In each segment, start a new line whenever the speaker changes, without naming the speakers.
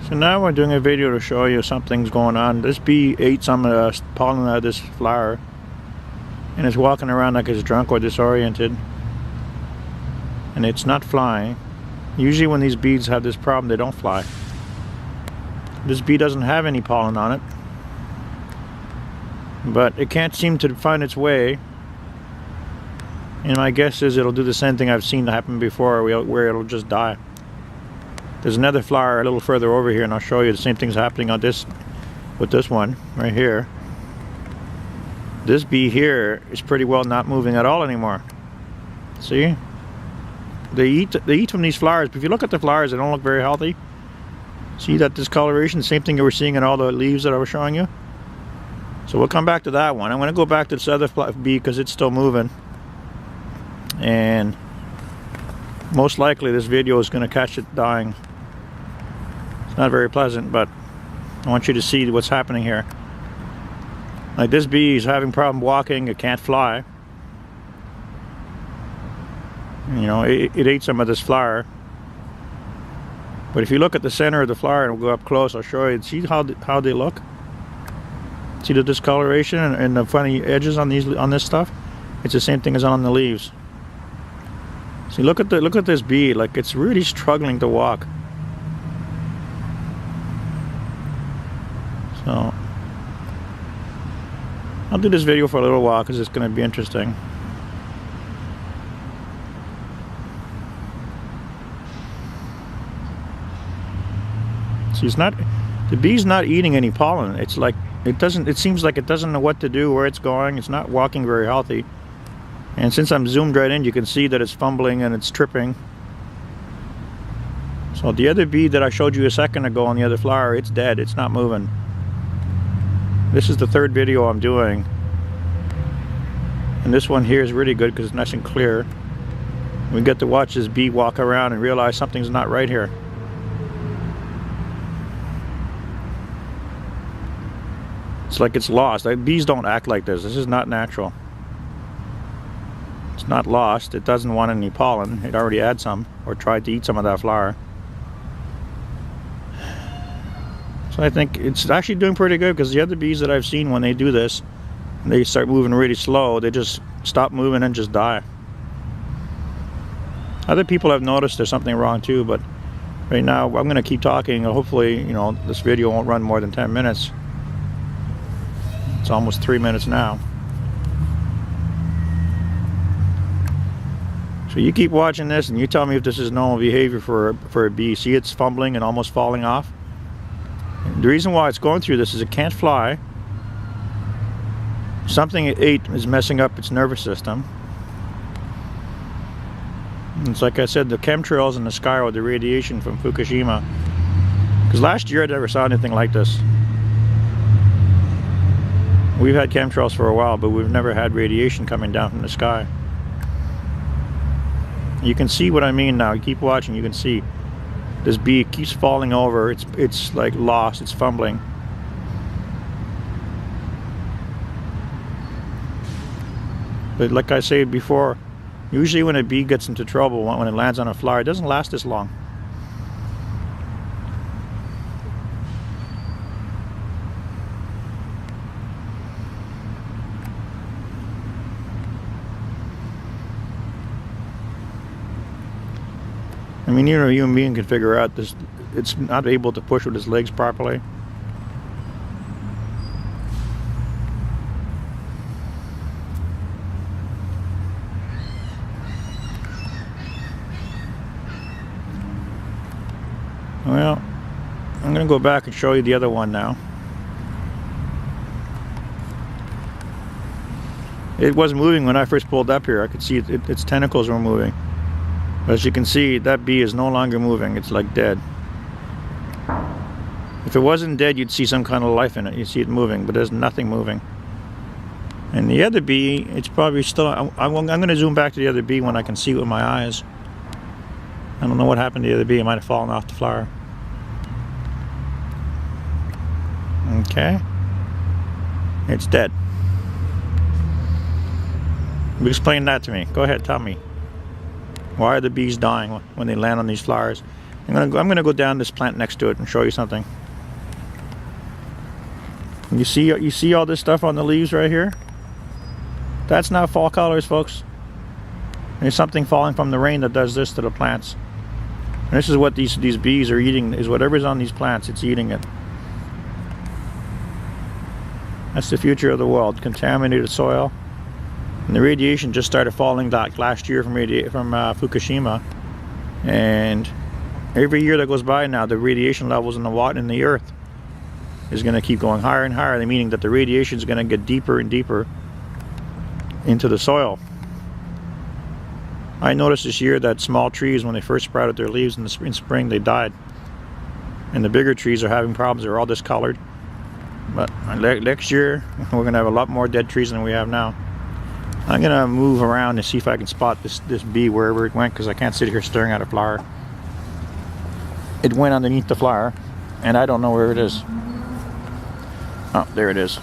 So now we're doing a video to show you something's going on. This bee ate some of the pollen out of this flower and it's walking around like it's drunk or disoriented, and it's not flying. Usually when these bees have this problem, they don't fly. This bee doesn't have any pollen on it, but it can't seem to find its way, and my guess is it'll do the same thing I've seen happen before, where it'll just die. There's another flower a little further over here, and I'll show you the same thing's happening on this with this one right here. This bee here is pretty well not moving at all anymore. See? They eat from these flowers, but if you look at the flowers, they don't look very healthy. See that discoloration? Same thing that we're seeing in all the leaves that I was showing you. So we'll come back to that one. I'm going to go back to this other bee because it's still moving. And most likely this video is going to catch it dying. It's not very pleasant, but I want you to see what's happening here. Like this bee is having problem walking, it can't fly. You know, it ate some of this flower. But if you look at the center of the flower, and we'll go up close, I'll show you. See how they look? See the discoloration and the funny edges on this stuff? It's the same thing as on the leaves. See, look at this bee, like it's really struggling to walk. So I'll do this video for a little while because it's going to be interesting. See, the bee's not eating any pollen. It's like it seems like it doesn't know what to do, where it's going. It's not walking very healthy. And since I'm zoomed right in, you can see that it's fumbling and it's tripping. So the other bee that I showed you a second ago on the other flower, it's dead. It's not moving. This is the third video I'm doing. And this one here is really good because it's nice and clear. We get to watch this bee walk around and realize something's not right here. It's like it's lost. Bees don't act like this. This is not natural. It's not lost. It doesn't want any pollen. It already had some, or tried to eat some of that flower. So I think it's actually doing pretty good, because the other bees that I've seen, when they do this, they start moving really slow, they just stop moving and just die. Other people have noticed there's something wrong too, but right now I'm going to keep talking. Hopefully, you know, this video won't run more than 10 minutes. It's almost 3 minutes now. So you keep watching this and you tell me if this is normal behavior for a bee. See, it's fumbling and almost falling off. And the reason why it's going through this is it can't fly. Something it ate is messing up its nervous system. And it's like I said, the chemtrails in the sky or the radiation from Fukushima. Because last year I never saw anything like this. We've had chemtrails for a while, but we've never had radiation coming down from the sky. You can see what I mean now. You keep watching, you can see this bee keeps falling over. It's like lost, it's fumbling. But like I said before, usually when a bee gets into trouble, when it lands on a flower, it doesn't last this long. I mean, even a human being can figure out this. It's not able to push with its legs properly. Well, I'm going to go back and show you the other one now. It was moving when I first pulled up here. I could see its tentacles were moving. As you can see, that bee is no longer moving. It's like dead. If it wasn't dead, you'd see some kind of life in it. You'd see it moving, but there's nothing moving. And the other bee, it's probably still... I'm going to zoom back to the other bee when I can see it with my eyes. I don't know what happened to the other bee. It might have fallen off the flower. Okay. It's dead. Explain that to me. Go ahead, tell me. Why are the bees dying when they land on these flowers? I'm gonna go down this plant next to it and show you something. You see all this stuff on the leaves right here? That's not fall colors, folks. There's something falling from the rain that does this to the plants. And this is what these bees are eating, is whatever's on these plants, it's eating it. That's the future of the world, contaminated soil. And the radiation just started falling back last year from Fukushima. And every year that goes by now, the radiation levels in the water in the earth is going to keep going higher and higher, meaning that the radiation is going to get deeper and deeper into the soil. I noticed this year that small trees, when they first sprouted their leaves in spring, they died. And the bigger trees are having problems. They're all discolored. But next year, we're going to have a lot more dead trees than we have now. I'm going to move around and see if I can spot this bee wherever it went, because I can't sit here staring at a flower. It went underneath the flower, and I don't know where it is. Oh, there it is.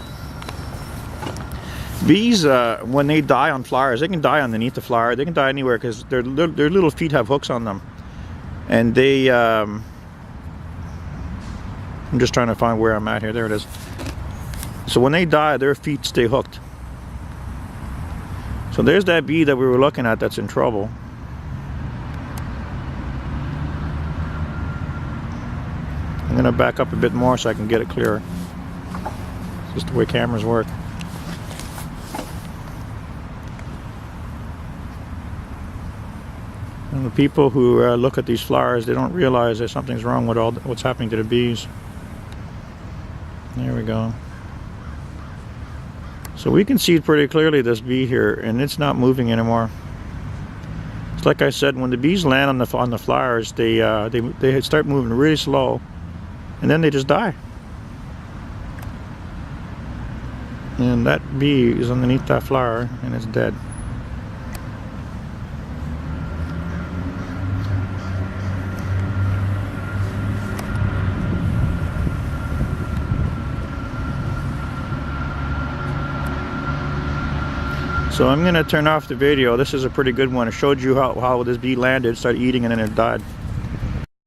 Bees, when they die on flowers, they can die underneath the flower. They can die anywhere because their little feet have hooks on them. And they, I'm just trying to find where I'm at here. There it is. So when they die, their feet stay hooked. So there's that bee that we were looking at that's in trouble. I'm going to back up a bit more so I can get it clearer. It's just the way cameras work. And the people who look at these flowers, they don't realize that something's wrong with what's happening to the bees. There we go. So we can see pretty clearly this bee here, and it's not moving anymore. It's like I said, when the bees land on the flowers, they start moving really slow, and then they just die. And that bee is underneath that flower, and it's dead. So I'm going to turn off the video. This is a pretty good one. It showed you how this bee landed, started eating, and then it died.